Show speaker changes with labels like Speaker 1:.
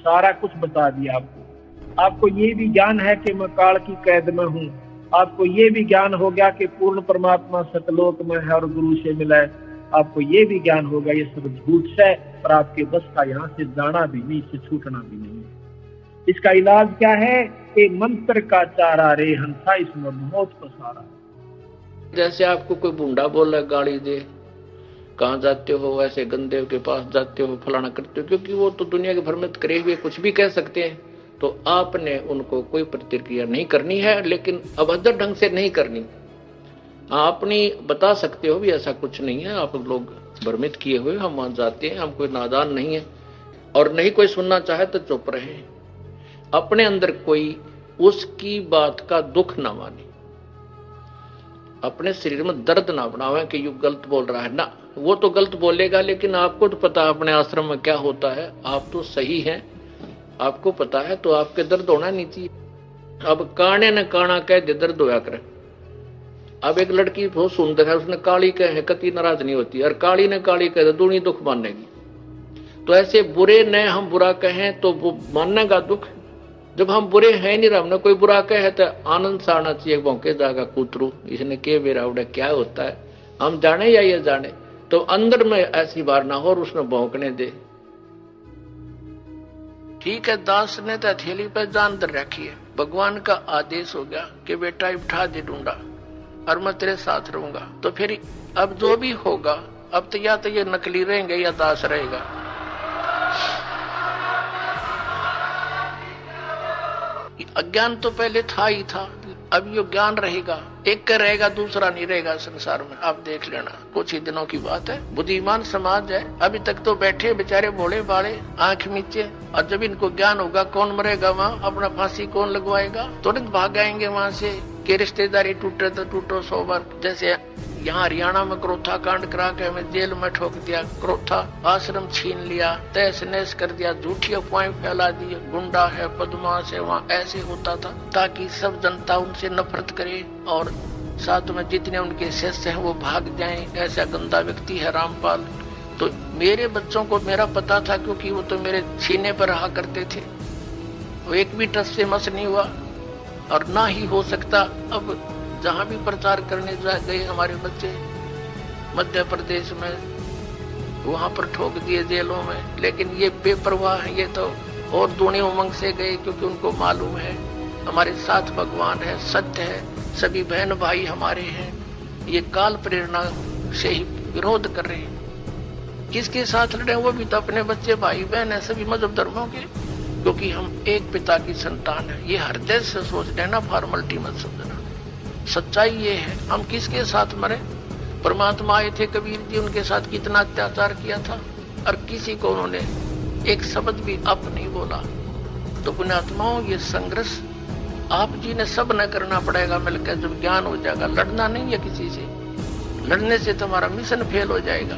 Speaker 1: सारा कुछ बता दिया आपको ये भी ज्ञान है कि मैं काल की कैद में हूँ, आपको ये भी ज्ञान हो गया कि पूर्ण परमात्मा सतलोक में है और गुरु से मिला है, आपको ये भी ज्ञान होगा ये सब झूठ है और आपके बस का यहाँ से जाना भी नहीं, इससे छूटना भी नहीं। इसका इलाज क्या है कि मंत्र का चारा रे हंसा इसमें मौत पसारा।
Speaker 2: जैसे आपको कोई बूंदा बोला गाली दे, कहाँ जाते हो, ऐसे गंदे के पास जाते हो, फलाना करते हो, क्योंकि वो तो दुनिया के भ्रमित करे हुए कुछ भी कह सकते हैं। तो आपने उनको कोई प्रतिक्रिया नहीं करनी है, लेकिन अभद्र ढंग से नहीं करनी। आपने बता सकते हो भी ऐसा कुछ नहीं है, आप लोग भ्रमित किए हुए, हम वहां जाते हैं, हम कोई नादान नहीं है। और नहीं कोई सुनना चाहे तो चुप रहे, अपने अंदर कोई उसकी बात का दुख ना माने, अपने शरीर में दर्द ना बनावे कि यू गलत बोल रहा है ना। वो तो गलत बोलेगा, लेकिन आपको तो पता अपने आश्रम में क्या होता है, आप तो सही हैं, आपको पता है, तो आपके दर्द होना नहीं चाहिए। अब काने ने काना कह दे दर्द होया करे। अब एक लड़की बहुत सुंदर है, उसने काली कहे कति नाराज नहीं होती, और काली ने काली कह दे दूनी दुख मानेगी। तो ऐसे बुरे ने हम बुरा कहें तो वो मानेगा दुख। जब हम बुरे हैं नहीं, हमने कोई बुरा कहे तो आनंद से आना चाहिए, भौंके जागा कूतरू इसने के बेरा उड़ा क्या होता है, हम जाने या ये जाने। तो अंदर में ऐसी बार ना हो और उसने भौंकने दे। ठीक है, दास ने तो हथेली पर जान दर रखी है, भगवान का आदेश हो गया कि बेटा उठा दे ढूंढा और मैं तेरे साथ रहूंगा। तो फिर अब जो भी होगा, अब तो या तो ये नकली रहेंगे या दास रहेगा। अज्ञान तो पहले था ही था, अब ये ज्ञान रहेगा, एक का रहेगा दूसरा नहीं रहेगा संसार में। आप देख लेना, कुछ ही दिनों की बात है। बुद्धिमान समाज है, अभी तक तो बैठे बेचारे भोले भाले आंख मीचे, और जब इनको ज्ञान होगा कौन मरेगा वहाँ, अपना फांसी कौन लगवाएगा, तुरंत भाग आएंगे वहाँ से कि रिश्तेदारी टूटे तो टूटो 100 बार। जैसे यहाँ हरियाणा में क्रोथा कांड करा के हमें जेल में ठोक दिया, क्रोथा आश्रम छीन लिया, तहस नहस कर दिया, झूठी अफवाहें फैला दी, गुंडा है बदमाश है, वहाँ ऐसे होता था ताकि सब जनता उनसे नफरत करे और साथ में जितने उनके शिष्य हैं वो भाग जाएं। ऐसा गंदा व्यक्ति है रामपाल। तो मेरे बच्चों को मेरा पता था, क्योंकि वो तो मेरे सीने पर रहा करते थे, वो एक भी टस से मस नहीं हुआ और ना ही हो सकता। अब जहां भी प्रचार करने गए हमारे बच्चे मध्य प्रदेश में, वहां पर ठोक दिए जेलों में। लेकिन ये बेपरवाह है, ये तो और दूनी उमंग से गए, क्योंकि उनको मालूम है हमारे साथ भगवान है, सत्य है, सभी बहन भाई हमारे हैं। ये काल प्रेरणा से ही विरोध कर रहे हैं। किसके साथ लड़े, वो भी तो अपने बच्चे भाई बहन है, सभी मजहब धर्मों के, क्योंकि हम एक पिता की संतान है। ये हृदय से सोच लेना, फॉर्मेलिटी मत समझना। सच्चाई ये है, हम किसके साथ मरे। परमात्मा आए थे कबीर जी, उनके साथ कितना अत्याचार किया था और किसी को उन्होंने एक शब्द भी अप नहीं बोला। तो पुण्यात्माओं, ये संघर्ष आप जी ने सब न करना पड़ेगा मिलकर। जब ज्ञान हो जाएगा, लड़ना नहीं है किसी से, लड़ने से तुम्हारा मिशन फेल हो जाएगा।